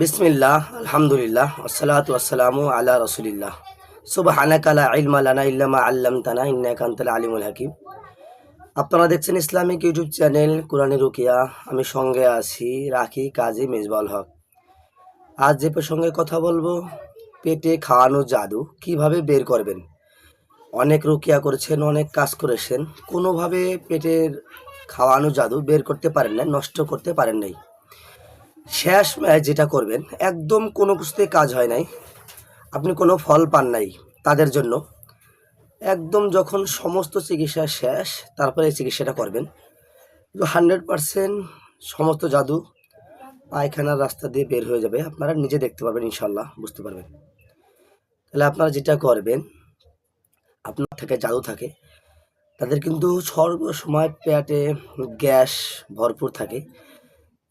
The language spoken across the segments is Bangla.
বিসমিল্লাহ, আলহামদুলিল্লাহ, আসসালাতু ওয়াসসালামু আলা রাসূলিল্লাহ। সুবহানাকা লা ইলমা লানা ইল্লা মা আল্লামতানা ইন্নাকা আনতাল আলিমুল হাকিম। আপনারা দেখছেন ইসলামিক ইউটিউব চ্যানেল কোরআনী রুকিয়া। আমি সঙ্গে আছি রাখি কাজী মেজবাউল হক। আজ যে প্রসঙ্গে কথা বলবো, পেটে খাওয়ানো জাদু কিভাবে বের করবেন। অনেক রুকিয়া করেছেন, অনেক কাজ করেছেন, কোনোভাবে পেটের খাওয়ানো জাদু বের করতে পারেন নাই, নষ্ট করতে পারেন নাই। শেষ যেটা করবেন, একদম কোনো কিছুতেই কাজ হয় নাই, আপনি কোনো ফল পান নাই, তাদের জন্য একদম যখন সমস্ত চিকিৎসা শেষ, তারপরে এই চিকিৎসাটা করবেন। 100% সমস্ত জাদু পায়খানার রাস্তা দিয়ে বের হয়ে যাবে। আপনারা নিজে দেখতে পারবেন, ইনশাল্লাহ বুঝতে পারবেন। তাহলে আপনারা যেটা করবেন, আপনার থেকে জাদু থাকে, তাদের কিন্তু সর্বসময় পেটে গ্যাস ভরপুর থাকে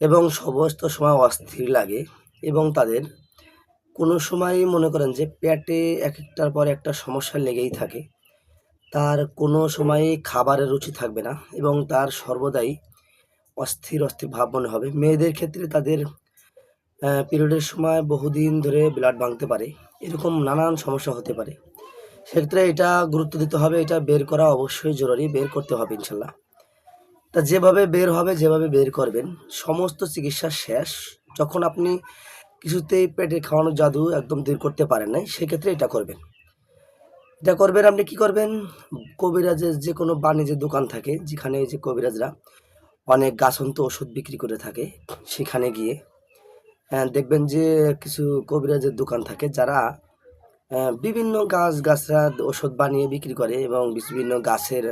এবং সমস্ত সময় অস্থির লাগে, এবং তাদের কোনো সময়ই মনে করেন যে পেটে এক একটার পর একটা সমস্যা লেগেই থাকে। তার কোনো সময়ই খাবারের রুচি থাকবে না এবং তার সর্বদাই অস্থির অস্থির ভাব মনে হবে। মেয়েদের ক্ষেত্রে তাদের পিরিয়ডের সময় বহুদিন ধরে ব্লাড ভাঙতে পারে, এরকম নানান সমস্যা হতে পারে। সেক্ষেত্রে এটা গুরুত্ব দিতে হবে, এটা বের করা অবশ্যই জরুরি, বের করতে হবে ইনশাল্লাহ। তা যেভাবে বের হবে, যেভাবে বের করবেন, সমস্ত চিকিৎসা শেষ, যখন আপনি কিছুতেই পেটে খাওয়ানো জাদু একদম দূর করতে পারেন নাই, সেক্ষেত্রে এটা করবেন। এটা করবেন, আপনি কি করবেন, কবিরাজের যে কোনো বাণিজ্যের দোকান থাকে, যেখানে যে কবিরাজরা অনেক গাছন্ত ওষুধ বিক্রি করে থাকে, সেখানে গিয়ে দেখবেন যে কিছু কবিরাজের দোকান থাকে যারা বিভিন্ন গাছরা ওষুধ বানিয়ে বিক্রি করে এবং বিভিন্ন গাছের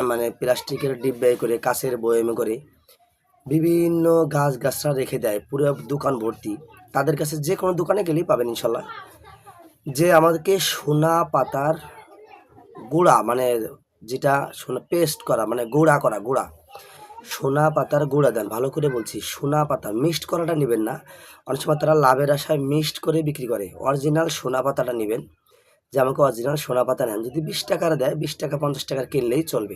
মানে প্লাস্টিকের ডিব্বায় করে, কাছের বয়ামে করে বিভিন্ন গাছরা রেখে দেয়, পুরো দোকান ভর্তি। তাদের কাছে যে কোনো দোকানে গেলেই পাবেন ইনশাল্লাহ। যে আমাদেরকে সোনা পাতার গুঁড়া, মানে যেটা সোনা পেস্ট করা, মানে গুঁড়া সোনা পাতার গুঁড়া দেন। ভালো করে বলছি, সোনা পাতা মিক্সড করাটা নেবেন না। অনেক সময় তারা লাভের আশায় মিক্সড করে বিক্রি করে। অরিজিনাল সোনা পাতাটা নেবেন। যে আমাকে অরিজিনাল সোনা পাতা নেন, যদি 20 টাকার দেয়, 20 টাকা 50 টাকার কিনলেই চলবে।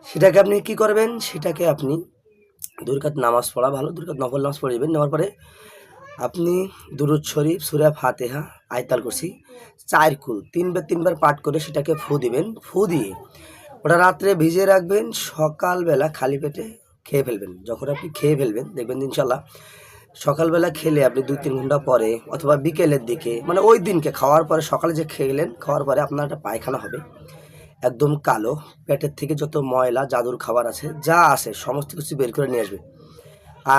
সেটাকে আপনি কি করবেন, সেটাকে আপনি 2 রাকাত নামাজ পড়া ভালো, 2 রাকাত নফল নামাজ পড়িবেন। নেওয়ার পরে আপনি দুরূদ শরীফ, সূরা ফাতিহা, আয়াতুল কুরসি 4 কুল 3বার পাঠ করে সেটাকে ফু দিবেন। ফু দিয়ে ওটা রাত্রে ভিজিয়ে রাখবেন, সকালবেলা খালি পেটে খেয়ে ফেলবেন। যখন আপনি খেয়ে ফেলবেন, দেখবেন ইনশাল্লাহ সকালবেলা খেলে আপনি 2-3 ঘন্টা পরে অথবা বিকেলের দিকে, মানে ওই দিনকে খাওয়ার পরে, সকালে যে খেলেন, খাওয়ার পরে আপনার একটা পায়খানা হবে একদম কালো। পেটের থেকে যত ময়লা জাদুর খাবার আছে, যা আছে সমস্ত কিছু বের করে নিয়ে আসবে।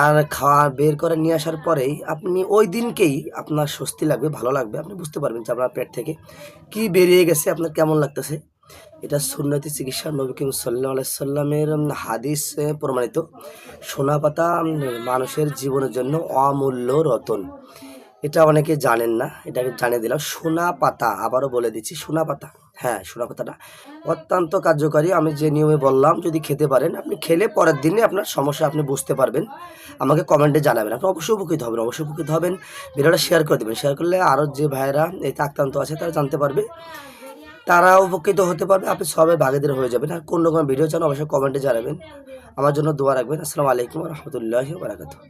আর খাওয়া বের করে নিয়ে আসার পরেই আপনি ওই দিনকেই আপনার স্বস্তি লাগবে, ভালো লাগবে। আপনি বুঝতে পারবেন যে আপনার পেট থেকে কি বেরিয়ে গেছে, আপনার কেমন লাগতেছে। এটা সুন্নতি চিকিৎসা, নবী করিম সাল্লাল্লাহু আলাইহি সাল্লামের হাদিসে প্রমাণিত। সোনা পাতা মানুষের জীবনের জন্য অমূল্য রতন। এটা অনেকে জানেন না, এটাকে জানিয়ে দিলাম। সোনা পাতা, আবারও বলে দিচ্ছি, সোনা পাতা, হ্যাঁ সোনা পাতাটা অত্যন্ত কার্যকারী। আমি যে নিয়মে বললাম, যদি খেতে পারেন, আপনি খেলে পরের দিনে আপনার সমস্যা আপনি বুঝতে পারবেন। আমাকে কমেন্টে জানাবেন, আপনি অবশ্যই উপকৃত হবেন, অবশ্যই উপকৃত হবেন। ভিডিওটা শেয়ার করে দেবেন, শেয়ার করলে আরও যে ভাইয়েরা এতে আক্রান্ত আছে তারা জানতে পারবে, তারা উপকৃত হতে পারবে, আপনি সবাই ভাগীদার হয়ে যাবেন। আর কোন রকম ভিডিও চান অবশ্যই কমেন্টে জানাবেন। আমার জন্য দোয়া রাখবেন। আসসালামু আলাইকুম ওয়া রাহমাতুল্লাহি ওয়া বারাকাতুহু।